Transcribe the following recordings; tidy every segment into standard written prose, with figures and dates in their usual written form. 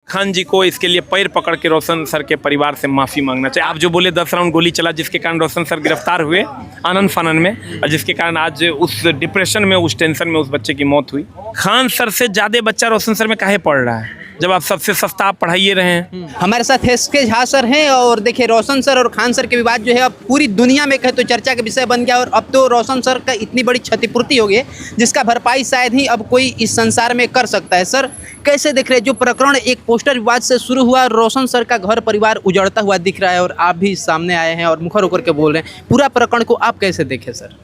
खान जी को इसके लिए पैर पकड़ के रोशन सर के परिवार से माफ़ी मांगना चाहिए। आप जो बोले 10 राउंड गोली चला जिसके कारण रोशन सर गिरफ्तार हुए आनन फानन में, और जिसके कारण आज उस डिप्रेशन में, उस टेंशन में उस बच्चे की मौत हुई। खान सर से ज़्यादा बच्चा रोशन सर में काहे पढ़ रहा है जब आप सबसे सस्ता आप पढ़ाइए रहे हैं। हमारे साथ एसके झा सर हैं और देखिए रोशन सर और खान सर के विवाद जो है अब पूरी दुनिया में कहे तो चर्चा का विषय बन गया, और अब तो रोशन सर का इतनी बड़ी क्षतिपूर्ति हो गई है जिसका भरपाई शायद ही अब कोई इस संसार में कर सकता है। सर कैसे देख रहे हैं जो प्रकरण एक पोस्टर विवाद से शुरू हुआ, रोशन सर का घर परिवार उजड़ता हुआ दिख रहा है और आप भी सामने आए हैं और मुखर होकर के बोल रहे हैं, पूरा प्रकरण को आप कैसे देखें सर?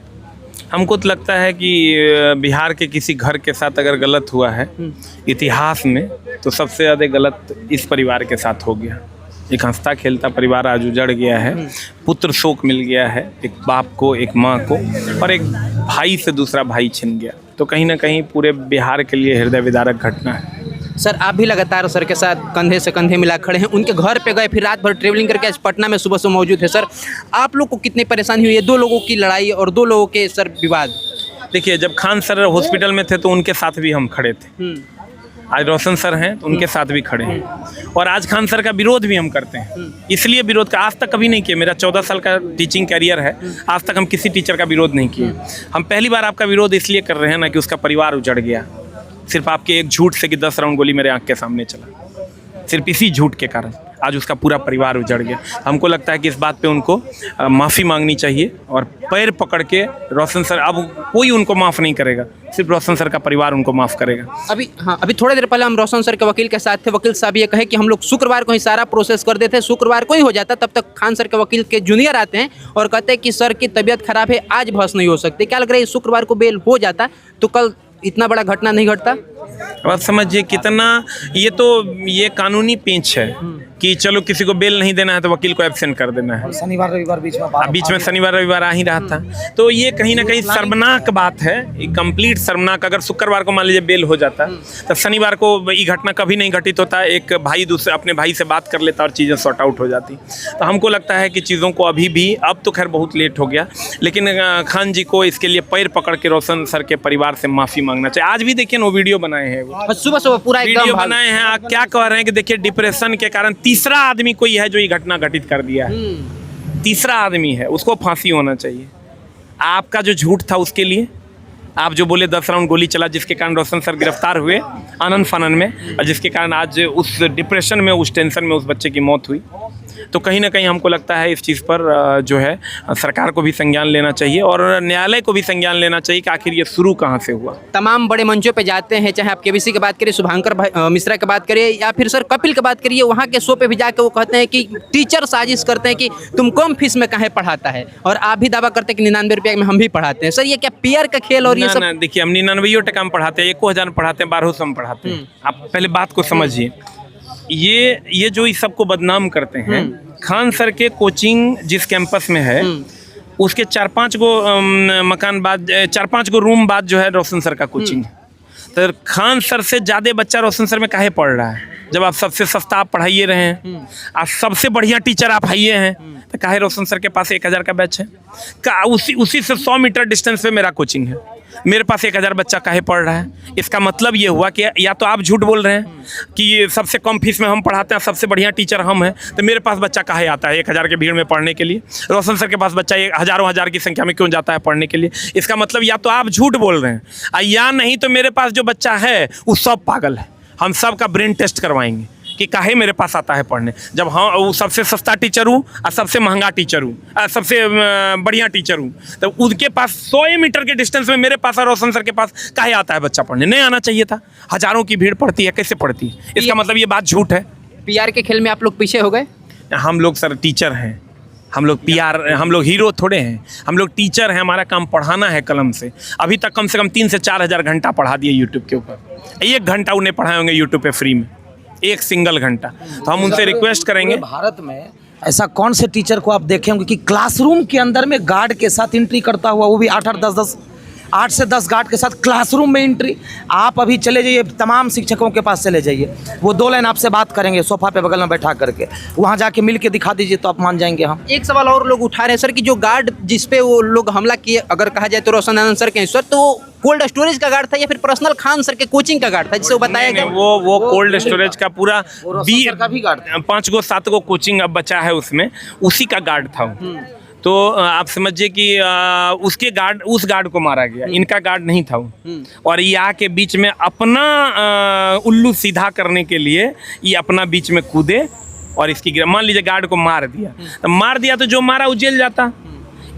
हमको तो लगता है कि बिहार के किसी घर के साथ अगर गलत हुआ है इतिहास में, तो सबसे ज़्यादा गलत इस परिवार के साथ हो गया। एक हंसता खेलता परिवार आज उजड़ गया है, पुत्र शोक मिल गया है, एक बाप को, एक माँ को, और एक भाई से दूसरा भाई छिन गया। तो कहीं ना कहीं पूरे बिहार के लिए हृदय विदारक घटना है। सर आप भी लगातार सर के साथ कंधे से कंधे मिला खड़े हैं, उनके घर पे गए, फिर रात भर ट्रेवलिंग करके आज पटना में सुबह से मौजूद है। सर आप लोग को कितनी परेशानी हुई है, 2 लोगों की लड़ाई और 2 लोगों के सर विवाद? देखिए, जब खान सर हॉस्पिटल में थे तो उनके साथ भी हम खड़े थे, आज रोशन सर हैं तो उनके साथ भी खड़े हैं, और आज खान सर का विरोध भी हम करते हैं। इसलिए विरोध का आज तक कभी नहीं किया, मेरा 14 साल का टीचिंग कैरियर है, आज तक हम किसी टीचर का विरोध नहीं किए। हम पहली बार आपका विरोध इसलिए कर रहे हैं ना कि उसका परिवार उजड़ गया, सिर्फ आपके एक झूठ से कि 10 राउंड गोली मेरे आंख के सामने चला, सिर्फ इसी झूठ के कारण आज उसका पूरा परिवार उजड़ गया। हमको लगता है कि इस बात पे उनको माफ़ी मांगनी चाहिए, और पैर पकड़ के रोशन सर, अब कोई उनको माफ़ नहीं करेगा, सिर्फ रोशन सर का परिवार उनको माफ़ करेगा। अभी थोड़ी देर पहले हम रोशन सर के वकील के साथ थे, वकील साहब ये कहे कि हम लोग शुक्रवार को ही सारा प्रोसेस कर देते हैं, शुक्रवार को ही हो जाता, तब तक खान सर के वकील के जूनियर आते हैं और कहते हैं कि सर की तबीयत खराब है, आज बहस नहीं हो सकती। क्या लग रहा है शुक्रवार को बेल हो जाता तो कल इतना बड़ा घटना नहीं घटता? अब समझिए कितना ये कानूनी पेंच है कि चलो किसी को बेल नहीं देना है तो वकील को एब्सेंट कर देना है। शनिवार रविवार बीच में शनिवार रविवार आ ही रहा था, तो ये कहीं ना कहीं शर्मनाक बात है, कंप्लीट शर्मनाक। अगर शुक्रवार को मान लीजिए बेल हो जाता तो शनिवार को ये घटना कभी नहीं घटित होता, एक भाई दूसरे अपने भाई से बात कर लेता और चीज़ें सॉर्ट आउट हो जाती। तो हमको लगता है कि चीज़ों को अभी भी, अब तो खैर बहुत लेट हो गया, लेकिन खान जी को इसके लिए पैर पकड़ के रोशन सर के परिवार से माफ़ी मांगना चाहिए। आज भी देखिए वो वीडियो बनाए हैं, सुबह सुबह पूरा वीडियो बनाए हैं, आप क्या कह रहे हैं कि देखिए डिप्रेशन के कारण तीसरा आदमी कोई है जो ये घटना घटित कर दिया है, तीसरा आदमी है, उसको फांसी होना चाहिए। आपका जो झूठ था उसके लिए, आप जो बोले 10 राउंड गोली चला जिसके कारण रोशन सर गिरफ्तार हुए आनन फानन में, और जिसके कारण आज उस डिप्रेशन में, उस टेंशन में उस बच्चे की मौत हुई। तो कहीं ना कहीं हमको लगता है इस चीज़ पर जो है सरकार को भी संज्ञान लेना चाहिए और न्यायालय को भी संज्ञान लेना चाहिए कि आखिर ये शुरू कहाँ से हुआ। तमाम बड़े मंचों पे जाते हैं, चाहे आप केबीसी की बात करिए, शुभांकर मिश्रा की बात करिए, या फिर सर कपिल की बात करिए, वहाँ के शो पे भी जाके वो कहते हैं कि टीचर साजिश करते हैं कि तुम कम फीस में काहे पढ़ाता है, और आप भी दावा करते हैं कि 99 रुपये में हम भी पढ़ाते हैं। सर ये क्या पीआर का खेल? और ये सब देखिए, हम 99 टका में पढ़ाते हैं, 1000 पढ़ाते हैं, 1200 में पढ़ाते हैं। आप पहले बात को समझिए, ये जो इस सबको बदनाम करते हैं, खान सर के कोचिंग जिस कैंपस में है उसके 4-5 गो मकान बाद, 4-5 गो रूम बाद जो है रोशन सर का कोचिंग है। तो खान सर से ज़्यादा बच्चा रोशन सर में काहे पढ़ रहा है जब आप सबसे सस्ता आप पढ़ाइए रहे हैं, आप सबसे बढ़िया टीचर आप हाइए हैं, तो काहे रोशन सर के पास 1000 का बैच है? उसी से 100 मीटर डिस्टेंस पे मेरा कोचिंग है, मेरे पास 1000 बच्चा काहे पढ़ रहा है? इसका मतलब ये हुआ कि या तो आप झूठ बोल रहे हैं कि ये सबसे कम फीस में हम पढ़ाते हैं, सबसे बढ़िया टीचर हम हैं, तो मेरे पास बच्चा काहे आता है 1000 के भीड़ में पढ़ने के लिए? रोशन सर के पास बच्चा हज़ारों हज़ार की संख्या में क्यों जाता है पढ़ने के लिए? इसका मतलब या तो आप झूठ बोल रहे हैं, या नहीं तो मेरे पास जो बच्चा है वो सब पागल है। हम सब का ब्रेन टेस्ट करवाएंगे कि काहे मेरे पास आता है पढ़ने, जब हाँ वो सबसे सस्ता टीचर हूँ और सबसे महंगा टीचर हूँ, सबसे बढ़िया टीचर हूँ, तो उनके पास 100 मीटर के डिस्टेंस में मेरे पास और रोशन सर के पास काहे आता है बच्चा पढ़ने? नहीं आना चाहिए था। हज़ारों की भीड़ पड़ती है, कैसे पड़ती है? इसका मतलब ये बात झूठ है। पीआर के खेल में आप लोग पीछे हो गए? हम लोग सर टीचर हैं, हम लोग पीआर, हम लोग हीरो थोड़े हैं, हम लोग टीचर हैं, हमारा काम पढ़ाना है कलम से। अभी तक कम से कम 3 से 4 हज़ार घंटा पढ़ा दिए यूट्यूब के ऊपर, 1 घंटा उन्हें पढ़ाए होंगे यूट्यूब पे फ्री में, 1 सिंगल घंटा। तो हम उनसे रिक्वेस्ट करेंगे, भारत में ऐसा कौन से टीचर को आप देखे होंगे कि क्लासरूम के अंदर में गार्ड के साथ एंट्री करता हुआ, वो भी 8-8, 10-10 8 से 10 गार्ड के साथ क्लासरूम में एंट्री। आप अभी चले जाइए, तमाम शिक्षकों के पास चले जाइए, वो 2 लाइन आपसे बात करेंगे सोफा पे बगल में बैठा करके, वहाँ जाके मिल के दिखा दीजिए तो आप मान जाएंगे हम। एक सवाल और लोग उठा रहे हैं सर कि जो गार्ड जिसपे वो लोग हमला किए, अगर कहा जाए तो रोशन आनंद सर के हैं सर, तो कोल्ड स्टोरेज का गार्ड था या फिर पर्सनल खान सर के कोचिंग का गार्ड था जिसे वो बताया गया? वो कोल्ड स्टोरेज का पूरा रोशन सर का भी गार्ड था। 5 गो 7 गो कोचिंग अब बचा है उसमें, उसी का गार्ड था वो। तो आप समझिए कि उस गार्ड को मारा गया, इनका गार्ड नहीं था वो। और ये आके बीच में अपना उल्लू सीधा करने के लिए ये अपना बीच में कूदे और इसकी मान लीजिए गार्ड को मार दिया तो जो मारा वो जेल जाता।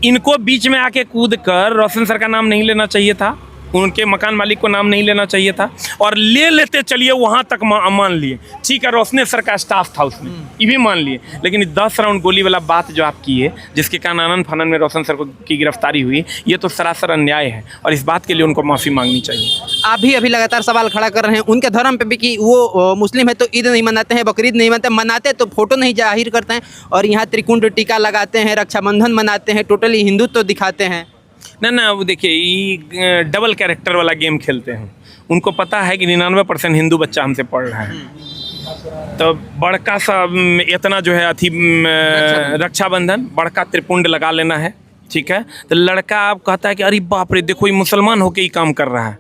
इनको बीच में आके कूद कर रोशन सर का नाम नहीं लेना चाहिए था, उनके मकान मालिक को नाम नहीं लेना चाहिए था, और ले लेते चलिए वहाँ तक मान लिए, ठीक है रोशने सर का स्टाफ था उसमें, ये भी मान लिए। लेकिन 10 राउंड गोली वाला बात जो आप किए, जिसके कारण आनंद फानन में रोशन सर की गिरफ्तारी हुई, ये तो सरासर अन्याय है और इस बात के लिए उनको माफ़ी मांगनी चाहिए। आप भी अभी लगातार सवाल खड़ा कर रहे हैं उनके धर्म पे भी कि वो मुस्लिम है तो ईद नहीं मनाते हैं, बकरीद नहीं मनाते तो फोटो नहीं जाहिर करते हैं, और यहाँ त्रिकुंड टीका लगाते हैं, रक्षाबंधन मनाते हैं, टोटली हिंदुत्व दिखाते हैं। ना वो देखिए ये डबल कैरेक्टर वाला गेम खेलते हैं। उनको पता है कि 99% हिंदू बच्चा हमसे पढ़ रहा है, तो बड़का सा इतना जो है अथी रक्षाबंधन बड़का त्रिपुंड लगा लेना है, ठीक है। तो लड़का आप कहता है कि अरे बाप रे देखो ये मुसलमान होके ही काम कर रहा है,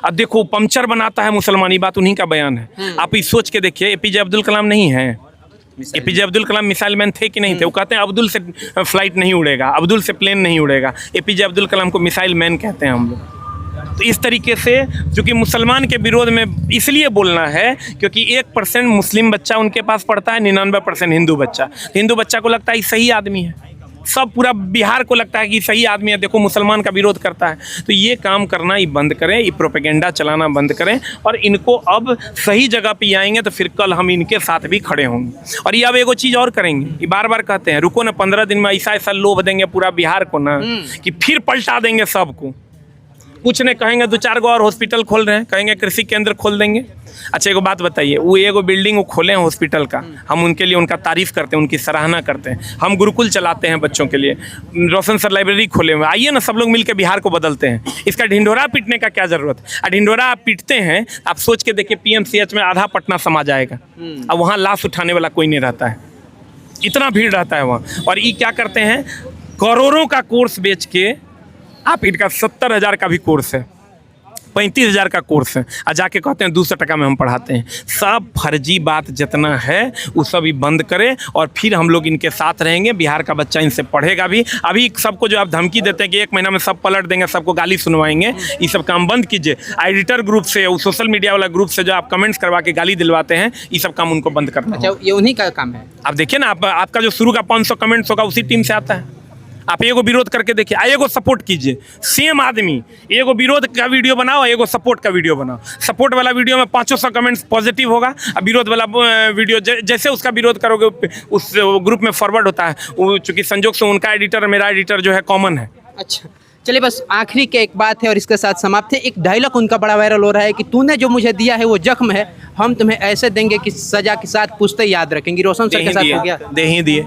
अब देखो पंचर बनाता है मुसलमान, ये बात उन्हीं का बयान है। आप ये सोच के देखिए, APJ अब्दुल कलाम नहीं है, APJ Abdul Kalam missile man थे कि नहीं थे? वो कहते हैं अब्दुल से फ्लाइट नहीं उड़ेगा, अब्दुल से प्लेन नहीं उड़ेगा, APJ अब्दुल कलाम को मिसाइल मैन कहते हैं हम लोग। तो इस तरीके से चूँकि मुसलमान के विरोध में इसलिए बोलना है क्योंकि 1% मुस्लिम बच्चा उनके पास पढ़ता है, 99% हिंदू बच्चा। हिंदू बच्चा को लगता है ये सही आदमी है, सब पूरा बिहार को लगता है कि सही आदमी है, देखो मुसलमान का विरोध करता है। तो ये काम करना ये बंद करें, ये प्रोपेगेंडा चलाना बंद करें, और इनको अब सही जगह पे आएंगे तो फिर कल हम इनके साथ भी खड़े होंगे। और ये अब एगो चीज़ और करेंगे, ये बार बार कहते हैं रुको ना 15 दिन में ऐसा लोभ देंगे पूरा बिहार को ना कि फिर पलटा देंगे सबको। कुछ नहीं कहेंगे 2-4 गो और हॉस्पिटल खोल रहे हैं, कहेंगे कृषि केंद्र खोल देंगे। अच्छा एगो बात बताइए, वो एगो बिल्डिंग वो खोले हैं हॉस्पिटल का, हम उनके लिए उनका तारीफ करते हैं, उनकी सराहना करते हैं। हम गुरुकुल चलाते हैं बच्चों के लिए, रोशन सर लाइब्रेरी खोले हुए, आइए ना सब लोग मिलकर बिहार को बदलते हैं। इसका ढिंढोरा पीटने का क्या ज़रूरत है? ढिंढोरा आप पीटते हैं, आप सोच के देखिए PMCH में आधा पटना समा जाएगा, अब वहाँ लाश उठाने वाला कोई नहीं रहता है, इतना भीड़ रहता है वहाँ। और ये क्या करते हैं, करोड़ों का कोर्स बेच के आप इनका 70,000 का भी कोर्स है, 35,000 का कोर्स है, और जाके कहते हैं 200 टका में हम पढ़ाते हैं। सब फर्जी बात जितना है वो सब ही बंद करें और फिर हम लोग इनके साथ रहेंगे, बिहार का बच्चा इनसे पढ़ेगा भी। अभी सबको जो आप धमकी देते हैं कि 1 महीना में सब पलट देंगे, सबको गाली सुनवाएंगे, ये सब काम बंद कीजिए। एडिटर ग्रुप से, सोशल मीडिया वाला ग्रुप से जो आप कमेंट्स करवा के गाली दिलवाते हैं, ये सब काम उनको बंद करना। अच्छा ये उन्हीं का काम है। आप देखिए ना, आपका जो शुरू का 500 कमेंट्स होगा उसी टीम से आता है। आप एगो विरोध करके देखिए, एगो सपोर्ट कीजिए, सेम आदमी एगो विरोध का वीडियो बनाओ, एगो सपोर्ट का वीडियो बनाओ। सपोर्ट वाला वीडियो में 500 कमेंट्स पॉजिटिव होगा, और विरोध वाला वीडियो जैसे उसका विरोध करोगे उस ग्रुप में फॉरवर्ड होता है। वो चूँकि संजोग से उनका एडिटर मेरा एडिटर जो है कॉमन है। अच्छा चलिए, बस आखिरी के एक बात है और इसके साथ समाप्त है। एक डायलॉग उनका बड़ा वायरल हो रहा है कि तूने जो मुझे दिया है वो जख्म है, हम तुम्हें ऐसे देंगे कि सजा के साथ पुश्ते याद रखेंगी। रोशन सर के साथ हो गया, दे ही दिए,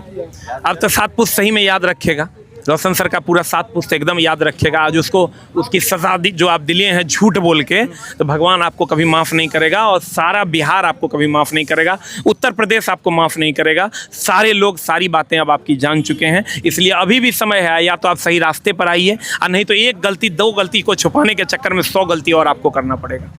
अब तो 7 पुश्त सही में याद रखेगा। रोशन सर का पूरा 7 पुश्त एकदम याद रखेगा। आज उसकी सजा जो आप दिए हैं झूठ बोल के, तो भगवान आपको कभी माफ़ नहीं करेगा, और सारा बिहार आपको कभी माफ़ नहीं करेगा, उत्तर प्रदेश आपको माफ़ नहीं करेगा। सारे लोग सारी बातें अब आपकी जान चुके हैं, इसलिए अभी भी समय है, या तो आप सही रास्ते पर आइए, और नहीं तो एक गलती 2 गलती को छुपाने के चक्कर में 100 गलती और आपको करना पड़ेगा।